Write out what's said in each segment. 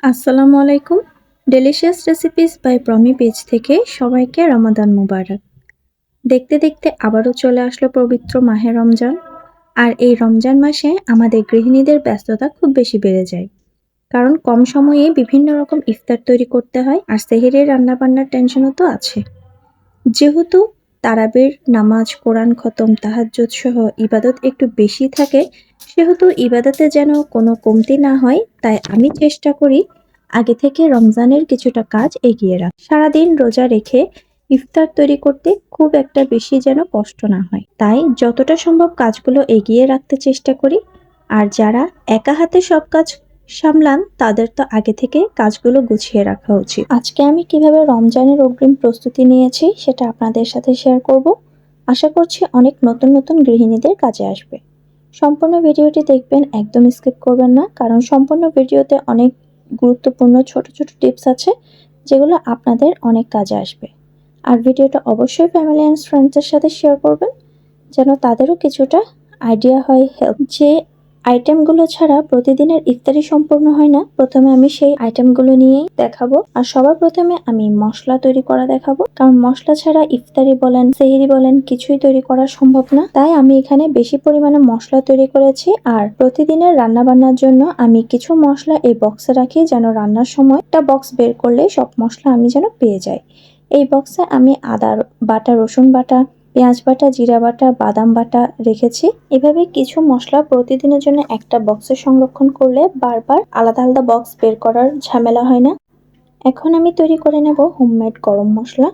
আসসালামু আলাইকুম। Delicious recipes by Promi page থেকে সবাইকে রমাদান মুবারক। দেখতে দেখতে আবারও চলে আসলো পবিত্র মাহে রমজান। আর এই রমজান মাসে আমাদের গৃহিণীদের ব্যস্ততা খুব বেশি বেড়ে যায়, কারণ কম সময়ে বিভিন্ন রকম ইফতার তৈরি করতে হয়, আর সেহরির রান্নাবান্নার টেনশনও তো আছে। যেহেতু তারাবির নামাজ, কোরআন খতম, তাহাজ্জুদ সহ ইবাদত একটু বেশি থাকে, সেহেতু ইবাদতে যেন কোনো কমতি না হয়, তাই আমি চেষ্টা করি আগে থেকে রমজানের কিছুটা কাজ এগিয়ে রাখা। সারাদিন রোজা রেখে ইফতার তৈরি করতে খুব একটা বেশি যেন কষ্ট না হয়, তাই যতটা সম্ভব কাজগুলো এগিয়ে রাখতে চেষ্টা করি। আর যারা একা হাতে সব কাজ সামলান, তাদের তো আগে থেকে কাজগুলো গুছিয়ে রাখা উচিত। আজকে আমি কিভাবে রমজানের অগ্রিম প্রস্তুতি নিয়েছি সেটা আপনাদের সাথে শেয়ার করব। আশা করছি অনেক নতুন নতুন গৃহিণীদের কাজে আসবে। সম্পূর্ণ ভিডিওটি দেখবেন, একদম স্কিপ করবেন না, কারণ সম্পূর্ণ ভিডিওতে অনেক গুরুত্বপূর্ণ ছোট ছোট টিপস আছে যেগুলো আপনাদের অনেক কাজে আসবে। আর ভিডিওটা অবশ্যই ফ্যামিলি অ্যান্ড ফ্রেন্ডসের সাথে শেয়ার করবেন, যেন তাদেরও কিছুটা আইডিয়া হয়। হেল্প যে আইটেমগুলো ছাড়া প্রতিদিনের ইফতারি সম্পূর্ণ হয় না, প্রথমে আমি সেই আইটেমগুলো নিয়েই দেখাবো। আর সবার প্রথমে আমি মশলা তৈরি করা দেখাবো, কারণ মশলা ছাড়া ইফতারি বলেন, সেহরি বলেন, কিছুই তৈরি করা সম্ভব না। তাই আমি এখানে বেশি পরিমাণে মশলা তৈরি করেছি। আর প্রতিদিনের রান্না বান্নার জন্য আমি কিছু মশলা এই বক্সে রাখি, যেন রান্নার সময় একটা বক্স বের করলে সব মশলা আমি যেন পেয়ে যাই। এই বক্সে আমি আদা বাটা, রসুন বাটা, পেঁয়াজ বাটা, জিরা বাটা, বাদাম বাটা রেখেছি। এভাবে কিছু মশলা প্রতিদিনের জন্য একটা বক্সে সংরক্ষণ করলে বারবার আলাদা আলাদা বক্স বের করার ঝামেলা হয় না। এখন আমি তৈরি করে নেব হোমমেড গরম মশলা।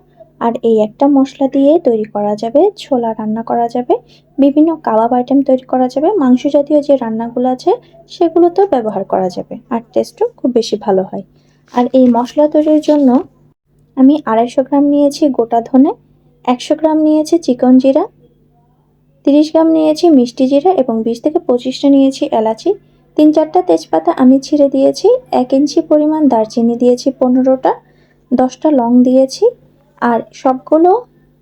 আর এই একটা মশলা দিয়ে তৈরি করা যাবে ছোলা, রান্না করা যাবে, বিভিন্ন কাবাব আইটেম তৈরি করা যাবে, মাংস জাতীয় যে রান্নাগুলো আছে সেগুলোতেও ব্যবহার করা যাবে, আর টেস্টও খুব বেশি ভালো হয়। আর এই মশলা তৈরির জন্য আমি 250 গ্রাম নিয়েছি গোটা ধনে, 100 গ্রাম নিয়েছি চিকন জিরা, 30 গ্রাম নিয়েছি মিষ্টি জিরা এবং 20 থেকে 25টা নিয়েছি এলাচি, 3-4টা তেজপাতা আমি ছিঁড়ে দিয়েছি, 1 ইঞ্চি পরিমাণ দারচিনি দিয়েছি 15টা, 10টা লং দিয়েছি। আর সবগুলো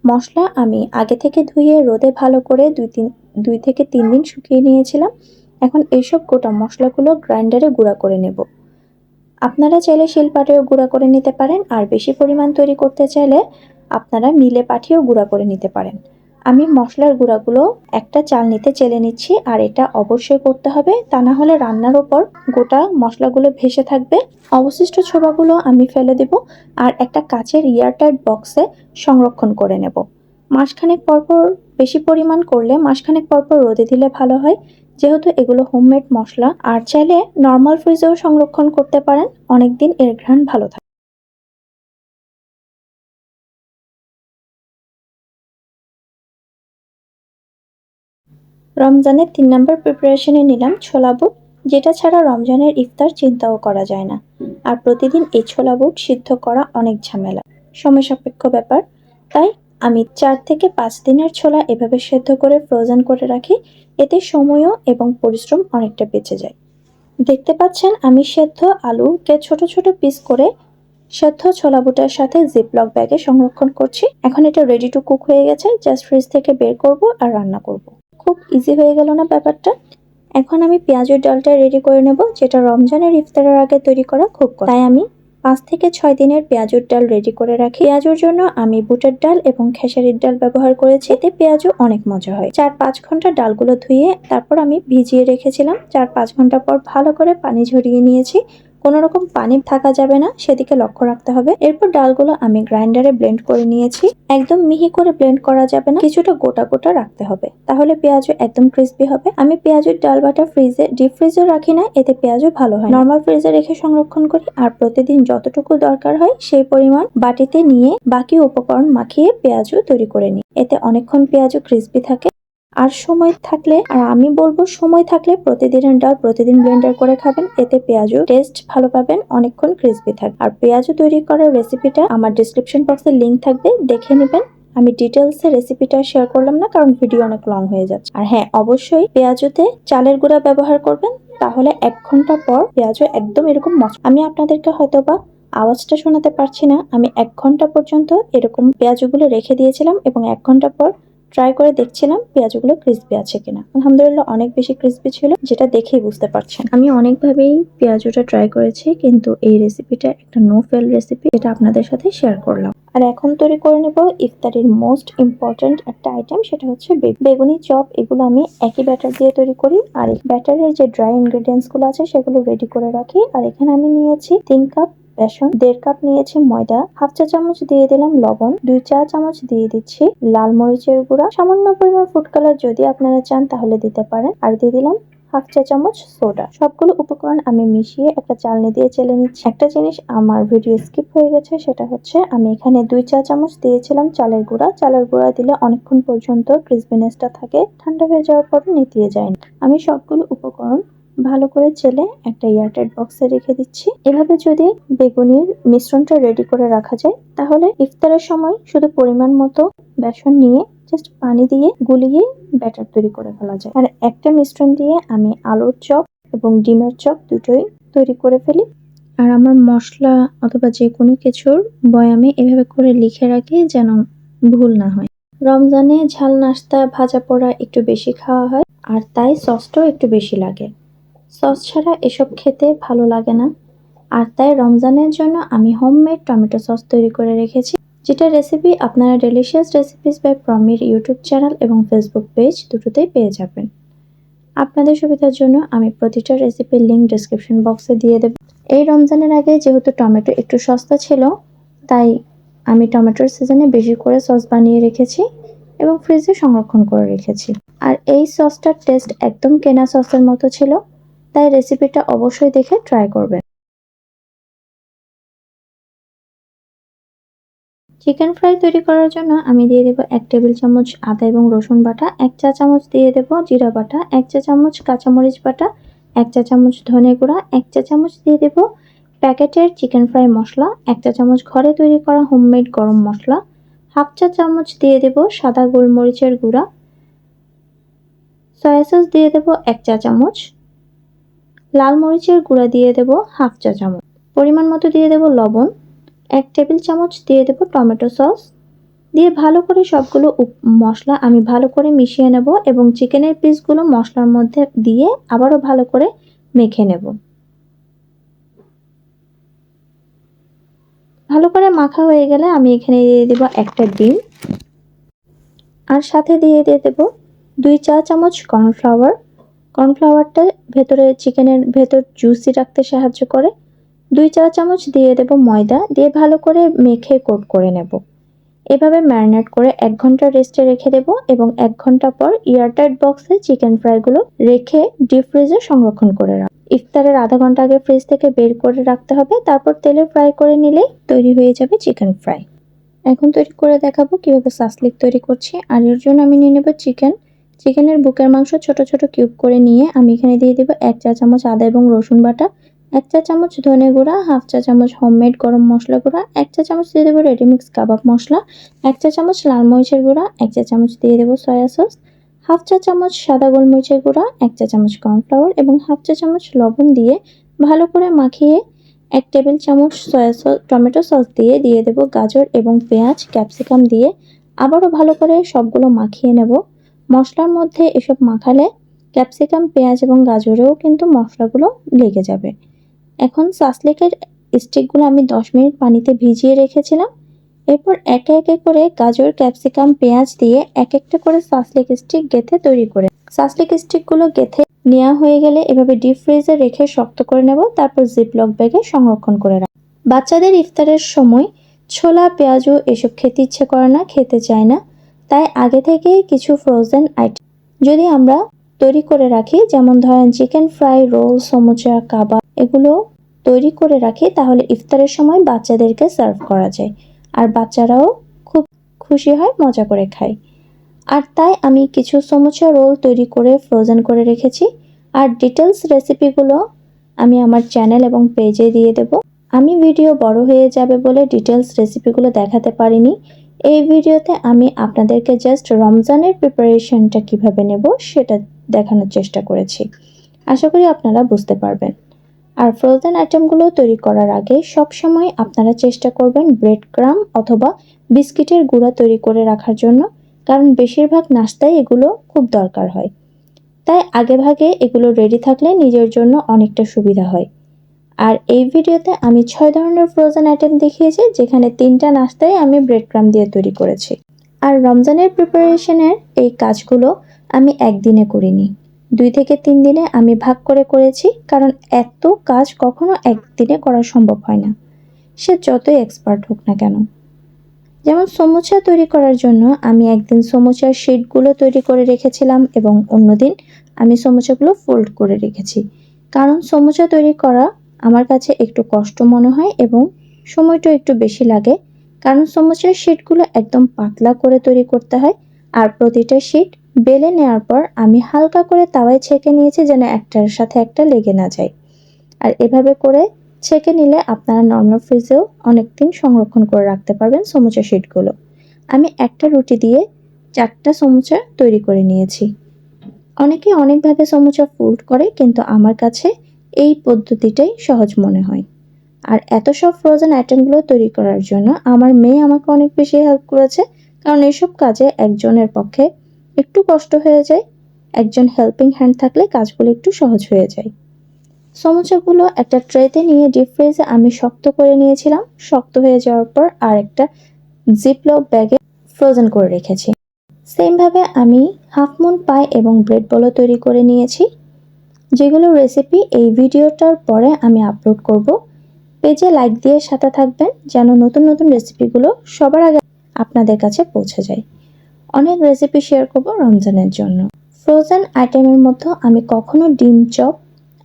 মশলা আমি আগে থেকে ধুয়ে রোদে ভালো করে 2 থেকে 3 দিন শুকিয়ে নিয়েছিলাম। এখন এইসব গোটা মশলাগুলো গ্রাইন্ডারে গুঁড়া করে নেব। আপনারা চাইলে শিলপাটায়ও গুঁড়া করে নিতে পারেন, আর বেশি পরিমাণ তৈরি করতে চাইলে আপনারা মিলে পাঠিয়েও গুঁড়া করে নিতে পারেন। আমি মশলার গুঁড়াগুলো একটা চালনিতে চেলে নিচ্ছি, আর এটা অবশ্যই করতে হবে, তা না হলে রান্নার ওপর গোটা মশলাগুলো ভেসে থাকবে। অবশিষ্ট ছোবাগুলো আমি ফেলে দেব, আর একটা কাচের এয়ারটাইট বক্সে সংরক্ষণ করে নেব। মাসখানেক পরপর, বেশি পরিমাণ করলে মাসখানেক পরপর রোদে দিলে ভালো হয়, যেহেতু এগুলো হোমমেড মশলা। আর চাইলে নর্মাল ফ্রিজেও সংরক্ষণ করতে পারেন, অনেকদিন এর ঘ্রাণ ভালো থাকে। রমজানের 3 নম্বর প্রিপারেশনে নিলাম ছোলা বুট, যেটা ছাড়া রমজানের ইফতার চিন্তাও করা যায় না। আর প্রতিদিন এই ছোলা বুট সিদ্ধ করা অনেক ঝামেলা, সময় সাপেক্ষ ব্যাপার। তাই আমি 4 থেকে 5 দিনের ছোলা এভাবে সেদ্ধ করে ফ্রোজেন করে রাখি, এতে সময়ও এবং পরিশ্রম অনেকটা বেঁচে যায়। দেখতে পাচ্ছেন আমি সেদ্ধ আলুকে ছোট ছোট পিস করে সেদ্ধ ছোলা বুটের সাথে জিপলক ব্যাগে সংরক্ষণ করছি। এখন এটা রেডি টু কুক হয়ে গেছে, জাস্ট ফ্রিজ থেকে বের করব আর রান্না করব। খুব ইজি হয়ে গেল না ব্যাপারটা? এখন আমি পেঁয়াজের ডালটা রেডি করে নেব, যেটা রমজানের ইফতারের আগে তৈরি করা খুব কষ্ট। তাই আমি 5 থেকে 6 দিনের পেঁয়াজের ডাল রেডি করে রাখি। পেঁয়াজের জন্য আমি বুটের ডাল এবং খেসারির ডাল ব্যবহার করেছি, এতে পেঁয়াজও অনেক মজা হয়। 4-5 ঘন্টা ডালগুলো ধুয়ে তারপর আমি ভিজিয়ে রেখেছিলাম। 4-5 ঘন্টা পর ভালো করে পানি ঝরিয়ে নিয়েছি, কোনো রকম পানি থাকা যাবে না, সেদিকে লক্ষ্য রাখতে হবে। এরপর ডালগুলো আমি গ্রাইন্ডারে ব্লেন্ড করে নিয়েছি। একদম মিহি করে ব্লেন্ড করা যাবে না, কিছুটা গোটা গোটা রাখতে হবে, তাহলে পেঁয়াজও একদম ক্রিস্পি হবে। আমি পেঁয়াজের ডাল বাটা ডিপ ফ্রিজে রাখি না, এতে পেঁয়াজও ভালো হয়। নর্মাল ফ্রিজে রেখে সংরক্ষণ করি, আর প্রতিদিন যতটুকু দরকার হয় সেই পরিমাণ বাটিতে নিয়ে বাকি উপকরণ মাখিয়ে পেঁয়াজও তৈরি করে নিই, এতে অনেকক্ষণ পেঁয়াজও ক্রিস্পি থাকে। আর সময় থাকলে, আর আমি বলবো সময় থাকলে প্রতিদিনের ডাল প্রতিদিন ব্লেন্ডার করে খাবেন, এতে পেঁয়াজও টেস্ট ভালো পাবেন, অনেকক্ষণ ক্রিস্পি থাকবে। আর পেঁয়াজও তৈরি করার রেসিপিটা আমার ডিসক্রিপশন বক্সে লিংক থাকবে, দেখে নেবেন। আমি ডিটেলসে রেসিপিটা শেয়ার করলাম না, কারণ ভিডিও অনেক লং হয়ে যাচ্ছে। আর হ্যাঁ, অবশ্যই পেঁয়াজতে চালের গুঁড়া ব্যবহার করবেন, তাহলে 1 ঘন্টা পর পেঁয়াজও একদম এরকম আমি আপনাদেরকে হয়তোবা আওয়াজটা শোনাতে পারছি না, আমি 1 ঘন্টা পর্যন্ত এরকম পেঁয়াজগুলো রেখে দিয়েছিলাম এবং 1 ঘন্টা পর ট্রাই করে দেখছিলাম পেঁয়াজগুলো ক্রিস্পি আছে কিনা। আলহামদুলিল্লাহ অনেক বেশি ক্রিস্পি ছিল, যেটা দেখেই বুঝতে পারছেন। আমি অনেকভাবেই পেঁয়াজুটা ট্রাই করেছি, কিন্তু এই রেসিপিটা একটা নো ফেল রেসিপি, যেটা আপনাদের সাথে শেয়ার করলাম। আর এখন তৈরি করে নেব ইফতারির মোস্ট ইম্পর্টেন্ট একটা আইটেম, সেটা হচ্ছে বেগুনি চপ। এগুলো আমি একই ব্যাটার দিয়ে তৈরি করি, আর এই ব্যাটারের যে ড্রাই ইনগ্রেডিয়েন্টস গুলো আছে সেগুলো রেডি করে রাখি। আর এখানে আমি নিয়েছি 3 কাপ বেসন, 1.5 কাপ নিয়েছি ময়দা, হাফ চা চামচ দিয়ে দিলাম লবণ, 2 চা চামচ দিয়ে দিচ্ছি লাল মরিচের গুঁড়া, সামান্য পরিমাণ ফুড কালার যদি আপনারা চান তাহলে দিতে পারেন, আর দিয়ে দিলাম হাফ চা চামচ সোডা। সবগুলো উপকরণ আমি মিশিয়ে একটা চালনি দিয়ে চেলে নিচ্ছি। একটা জিনিস আমার ভিডিও স্কিপ হয়ে গেছে, সেটা হচ্ছে আমি এখানে 2 চা চামচ দিয়েছিলাম চালের গুঁড়া। চালের গুঁড়া দিলে অনেকক্ষণ পর্যন্ত ক্রিসপিনেসটা থাকে, ঠান্ডা হয়ে যাওয়ার পর নেতিয়ে যায় না। আমি সবগুলো উপকরণ ভালো করে চেলে একটা এয়ারটাইট বক্সে রেখে দিচ্ছি। এভাবে যদি বেগুনির মিশ্রণটা রেডি করে রাখা যায়, তাহলে ইফতারের সময় শুধু পরিমাণ মতো বেসন নিয়ে জাস্ট পানি দিয়ে গুলিয়ে ব্যাটার তৈরি করে ফেলা যায়। আর একটা মিশ্রণ দিয়ে আমি আলুর চপ এবং ডিমের চপ দুটোই তৈরি করে ফেলি। আর আমার মশলা অথবা যে কোনো কিছুর বয়ামে এভাবে করে লিখে রাখি, যেন ভুল না হয়। রমজানে ঝাল নাস্তা ভাজা পোড়া একটু বেশি খাওয়া হয়, আর তাই সসটাও একটু বেশি লাগে। সস ছাড়া এসব খেতে ভালো লাগে না, আর তাই রমজানের জন্য আমি হোমমেড টমেটো সস তৈরি করে রেখেছি, যেটা রেসিপি আপনারা ডেলিশিয়াস রেসিপিস বাই প্রমির ইউটিউব চ্যানেল এবং ফেসবুক পেজ দুটোতেই পেয়ে যাবেন। আপনাদের সুবিধার জন্য আমি প্রতিটা রেসিপির লিঙ্ক ডেসক্রিপশন বক্সে দিয়ে দেব। এই রমজানের আগে যেহেতু টমেটো একটু সস্তা ছিল, তাই আমি টমেটোর সিজনে বেশি করে সস বানিয়ে রেখেছি এবং ফ্রিজে সংরক্ষণ করে রেখেছি। আর এই সসটার টেস্ট একদম কেনা সসের মতো ছিল, তাই রেসিপিটা অবশ্যই দেখে ট্রাই করবেন। চিকেন ফ্রাই তৈরি করার জন্য আমি দিয়ে দেব 1 টেবিল চামচ আদা এবং রসুন বাটা, 1 চা চামচ দিয়ে দেব জিরা বাটা, 1 চা চামচ কাঁচামরিচ বাটা, 1 চা চামচ ধনে গুঁড়া, 1 চা চামচ দিয়ে দেব প্যাকেটের চিকেন ফ্রাই মশলা, 1 চা চামচ ঘরে তৈরি করা হোমমেড গরম মশলা, হাফ চা চামচ দিয়ে দেব সাদা গোলমরিচের গুঁড়া, সয়া সস দিয়ে দেব 1 চা চামচ, লাল মরিচের গুঁড়া দিয়ে দেব হাফ চা চামচ, পরিমাণ মতো দিয়ে দেব লবণ, 1 টেবিল চামচ দিয়ে দেব টমেটো সস। দিয়ে ভালো করে সবগুলো মশলা আমি ভালো করে মিশিয়ে নেব এবং চিকেনের পিসগুলো মশলার মধ্যে দিয়ে আবারও ভালো করে মেখে নেব। ভালো করে মাখা হয়ে গেলে আমি এখানে দিয়ে দেব একটা ডিম, আর সাথে দিয়ে দেব 2 চা চামচ কর্নফ্লাওয়ার। কর্নফ্লাওয়ারটা ভেতরে চিকেনের ভেতর জুসি রাখতে সাহায্য করে। 2 চা চামচ দিয়ে দেব ময়দা, দিয়ে ভালো করে মেখে কোট করে নেব। এভাবে ম্যারিনেট করে 1 ঘন্টা রেস্টে রেখে দেব এবং 1 ঘন্টা পর এয়ারটাইট বক্সে চিকেন ফ্রাইগুলো রেখে ডিপ ফ্রিজে সংরক্ষণ করে রাখব। ইফতারের আধা ঘন্টা আগে ফ্রিজ থেকে বের করে রাখতে হবে, তারপর তেলে ফ্রাই করে নিলেই তৈরি হয়ে যাবে চিকেন ফ্রাই। এখন তৈরি করে দেখাবো কিভাবে সাসলিক তৈরি করছি। আর এর জন্য আমি নিয়ে নেব চিকেনের বুকের মাংস ছোট ছোট কিউব করে নিয়ে আমি এখানে দিয়ে দেব 1 চা চামচ আদা এবং রসুন বাটা, 1 চা চামচ ধনে গুঁড়া, হাফ চা চামচ হোমমেড গরম মশলা গুঁড়া, 1 চা চামচ দিয়ে দেবো রেডিমিক্স কাবাব মশলা, 1 চা চামচ লাল মরিচের গুঁড়া, 1 চা চামচ দিয়ে দেবো সয়া সস, হাফ চা চামচ সাদা গোলমরিচের গুঁড়া, 1 চা চামচ কর্নফ্লাওয়ার এবং হাফ চা চামচ লবণ দিয়ে ভালো করে মাখিয়ে 1 টেবিল চামচ টমেটো সস দিয়ে দেবো গাজর এবং পেঁয়াজ ক্যাপসিকাম দিয়ে আবারও ভালো করে সবগুলো মাখিয়ে নেব। মশলার মধ্যে এসব মাখালে ক্যাপসিকাম, পেঁয়াজ এবং গাজরেও কিন্তু মশলাগুলো লেগে যাবে। এখন সাসলিকের স্টিকগুলো আমি 10 মিনিট পানিতে ভিজিয়ে রেখেছিলাম। এরপর একে একে করে গাজর, ক্যাপসিকাম, পেঁয়াজ দিয়ে এক একটা করে সাসলিক স্টিক গেঁথে তৈরি করে সাসলিক স্টিকগুলো গেঁথে নেওয়া হয়ে গেলে এভাবে ডিপ ফ্রিজে রেখে শক্ত করে নেব, তারপর জিপলক ব্যাগে সংরক্ষণ করে রাখব। বাচ্চাদের ইফতারের সময় ছোলা, পেঁয়াজু এসব খেতে ইচ্ছে করে না, খেতে চায় না, তাই আগে থেকেই কিছু ফ্রোজেন আইটেম যদি আমরা তৈরি করে রাখি, যেমন ধরেন চিকেন ফ্রাই, রোল, সমুচা, কাবাব, এগুলো তৈরি করে রাখি, তাহলে ইফতারের সময় বাচ্চাদেরকে সার্ভ করা যায় আর বাচ্চারাও খুব খুশি হয়, মজা করে খায়। আর তাই আমি কিছু সমুচা রোল তৈরি করে ফ্রোজেন করে রেখেছি। আর ডিটেলস রেসিপিগুলো আমি আমার চ্যানেল এবং পেজে দিয়ে দেব। আমি ভিডিও বড় হয়ে যাবে বলে ডিটেলস রেসিপিগুলো দেখাতে পারিনি। এই ভিডিওতে আমি আপনাদেরকে জাস্ট রমজানের প্রিপারেশনটা কিভাবে নেব সেটা দেখানোর চেষ্টা করেছি। আশা করি আপনারা বুঝতে পারবেন। আর ফ্রোজেন আইটেমগুলো তৈরি করার আগে সবসময় আপনারা চেষ্টা করবেন ব্রেড ক্রাম্ব অথবা বিস্কিটের গুঁড়া তৈরি করে রাখার জন্য, কারণ বেশিরভাগ নাস্তায় এগুলো খুব দরকার হয়। তাই আগেভাগে এগুলো রেডি থাকলে নিজের জন্য অনেকটা সুবিধা হয়। আর এই ভিডিওতে আমি 6 ধরনের ফ্রোজেন আইটেম দেখিয়েছি, যেখানে 3টা নাস্তায় আমি ব্রেড ক্রাম্ব দিয়ে তৈরি করেছি। আর রমজানের প্রিপারেশনের এই কাজগুলো আমি একদিনে করিনি, 2 থেকে 3 দিনে আমি ভাগ করে করেছি, কারণ এত কাজ কখনো একদিনে করা সম্ভব হয় না, সে যতই এক্সপার্ট হোক না কেন। যেমন সমোসা তৈরি করার জন্য আমি একদিন সমোসার শিটগুলো তৈরি করে রেখেছিলাম এবং অন্যদিন আমি সমোসাগুলো ফোল্ড করে রেখেছি, কারণ সমোসা তৈরি করা আমার কাছে একটু কষ্ট মনে হয় এবং সময়টা একটু বেশি লাগে, কারণ সমোসার শিটগুলো একদম পাতলা করে তৈরি করতে হয়। আর প্রতিটা শিট বেলে নেওয়ার পর আমি হালকা করে তাওয়ায় ছেঁকে নিয়েছি, যেন একটার সাথে একটা লেগে না যায়। আর এভাবে করে ছেঁকে নিলে আপনারা নর্মাল ফ্রিজেও অনেক দিন সংরক্ষণ করে রাখতে পারবেন সমোসা শিটগুলো। আমি একটা রুটি দিয়ে 4টা সমোসা তৈরি করে নিয়েছি। অনেকে অনেকভাবে সমোসা ফোল্ড করে, কিন্তু আমার কাছে এই পদ্ধতিটাই সহজ মনে হয়। আর এত সব ফ্রোজেন আইটেমগুলো তৈরি করার জন্য আমার মেয়ে আমাকে অনেক বেশি হেল্প করেছে, কারণ এসব কাজে একজনের পক্ষে একটু কষ্ট হয়ে যায়, একজন হেল্পিং হ্যান্ড থাকলে কাজগুলো একটু সহজ হয়ে যায়। সমোসাগুলো একটা ট্রেতে নিয়ে ডিপ ফ্রিজে আমি শক্ত করে নিয়েছিলাম। শক্ত হয়ে যাওয়ার পর আর একটা জিপলক ব্যাগে ফ্রোজেন করে রেখেছি। সেমভাবে আমি হাফ মুন পাই এবং ব্রেড বলও তৈরি করে নিয়েছি, যেগুলো রেসিপি এই ভিডিওটার পরে আমি আপলোড করব। পেজে লাইক দিয়ে সাথে থাকবেন, যেন নতুন নতুন রেসিপিগুলো সবার আগে আপনাদের কাছে পৌঁছে যায়। অনেক রেসিপি শেয়ার করব রমজানের জন্য। ফ্রোজেন আইটেমের মধ্যে আমি কখনো ডিম চপ,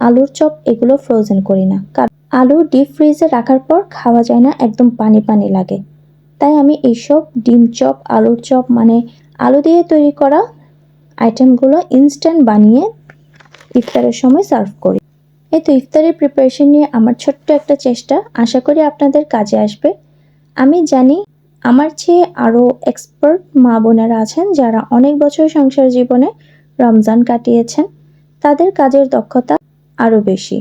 আলুর চপ এগুলো ফ্রোজেন করি না, কারণ আলু ডিপ ফ্রিজে রাখার পর খাওয়া যায় না, একদম পানি পানি লাগে। তাই আমি এইসব ডিম চপ, আলুর চপ মানে আলু দিয়ে তৈরি করা আইটেমগুলো ইনস্ট্যান্ট বানিয়ে ইফতারের সময় সার্ভ করি। এই তো ইফতারের প্রিপারেশন নিয়ে আমার ছোট্ট একটা চেষ্টা, আশা করি আপনাদের কাজে আসবে। আমি জানি আমার চেয়ে আরও এক্সপার্ট মা বোনেরা আছেন, যারা অনেক বছর সংসার জীবনে রমজান কাটিয়েছেন, তাদের কাজের দক্ষতা আরও বেশি।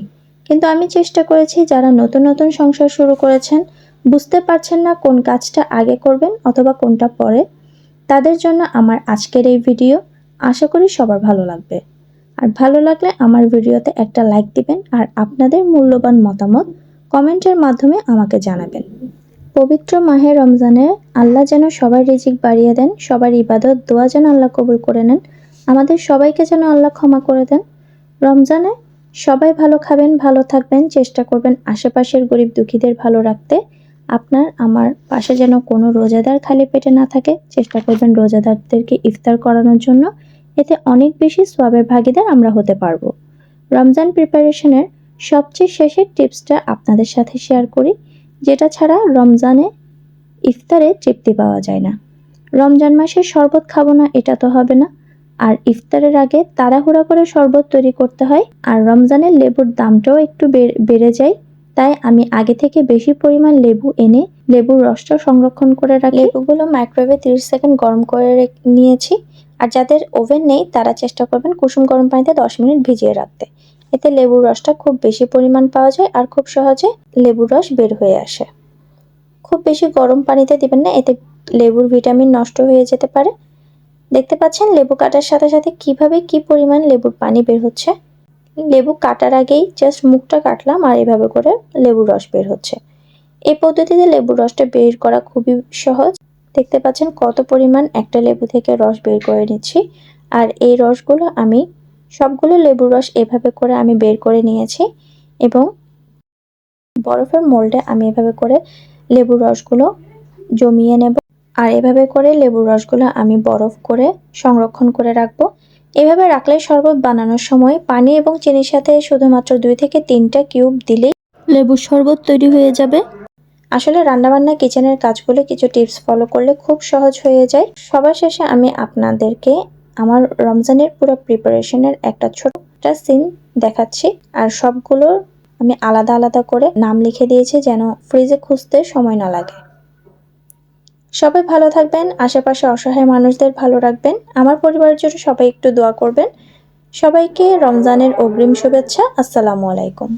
কিন্তু আমি চেষ্টা করেছি যারা নতুন নতুন সংসার শুরু করেছেন, বুঝতে পারছেন না কোন কাজটা আগে করবেন অথবা কোনটা পরে, তাদের জন্য আমার আজকের এই ভিডিও। আশা করি সবার ভালো লাগবে। আর ভালো লাগলে আমার ভিডিওতে একটা লাইক দিবেন আর আপনাদের মূল্যবান মতামত কমেন্টের মাধ্যমে আমাকে জানাবেন। পবিত্র মাহে রমজানে আল্লাহ যেন সবার রিজিক বাড়িয়ে দেন, সবার ইবাদত দোয়া যেন আল্লাহ কবুল করে নেন, আমাদের সবাইকে যেন আল্লাহ ক্ষমা করে দেন। রমজানে সবাই ভালো খাবেন, ভালো থাকবেন, চেষ্টা করবেন আশেপাশের গরিব দুঃখীদের ভালো রাখতে। আপনার আমার পাশে যেন কোনো রোজাদার খালি পেটে না থাকে, চেষ্টা করবেন রোজাদারদেরকে ইফতার করানোর জন্য, এতে অনেক বেশি সওয়াবের ভাগীদার আমরা হতে পারবো। রমজান প্রিপারেশনের সবচেয়ে শেষের টিপসটা আপনাদের সাথে শেয়ার করি, যেটা ছাড়া রমজানে ইফতারে তৃপ্তি পাওয়া যায় না। রমজান মাসে শরবত খাবো না এটা তো হবে না, আর ইফতারের আগে তাড়াহুড়া করে শরবত তৈরি করতে হয়, আর রমজানের লেবুর দামটাও একটু বেড়ে যায়। তাই আমি আগে থেকে বেশি পরিমাণ লেবু এনে লেবুর রসটা সংরক্ষণ করে রাখি। লেবুগুলো মাইক্রোওয়েভে 30 সেকেন্ড গরম করে নিয়েছি। আর যাদের ওভেন নেই তারা চেষ্টা করবেন কুসুম গরম পানিতে 10 মিনিট ভিজিয়ে রাখতে। এতে লেবুর রসটা খুব বেশি পরিমাণ পাওয়া যায় আর খুব সহজে লেবুর রস বের হয়ে আসে। খুব বেশি গরম পানিতে দিবেন না, এতে লেবুর ভিটামিন নষ্ট হয়ে যেতে পারে। দেখতে পাচ্ছেন লেবু কাটার সাথে সাথে কিভাবে কি পরিমাণ লেবুর পানি বের হচ্ছে। লেবু কাটার আগেই জাস্ট মুখটা কাটলাম আর এভাবে করে লেবুর রস বের হচ্ছে। এই পদ্ধতিতে লেবুর রসটা বের করা খুবই সহজ। দেখতে পাচ্ছেন কত পরিমাণ একটা লেবু থেকে রস বের করে নিচ্ছি। আর এই রসগুলো আমি সবগুলো লেবুর রস এভাবে করে আমি বের করে নিয়েছি এবং বরফের মোল্ডে আমি এভাবে করে লেবুর রসগুলো জমিয়ে নেব। আর এভাবে করে লেবুর রসগুলো আমি বরফ করে সংরক্ষণ করে রাখবো। এভাবে রাখলে শরবত বানানোর সময় পানি এবং চিনির সাথে শুধুমাত্র 2 থেকে 3টা কিউব দিলেই লেবুর শরবত তৈরি হয়ে যাবে। আসলে রান্নাবান্না কিচেনের কাজগুলো কিছু টিপস ফলো করলে খুব সহজ হয়ে যায়। সবার শেষে আমি আপনাদেরকে আমার রমজানের পুরো প্রিপারেশনের একটা ছোট্ট সিন দেখাচ্ছি। আর সবগুলো আমি আলাদা আলাদা করে নাম লিখে দিয়েছি, যেন ফ্রিজে খুঁজতে সময় না লাগে। সবাই ভালো থাকবেন, আশেপাশে অসহায় মানুষদের ভালো রাখবেন, আমার পরিবারের জন্য সবাই একটু দোয়া করবেন। সবাইকে রমজানের অগ্রিম শুভেচ্ছা। আসসালামু আলাইকুম।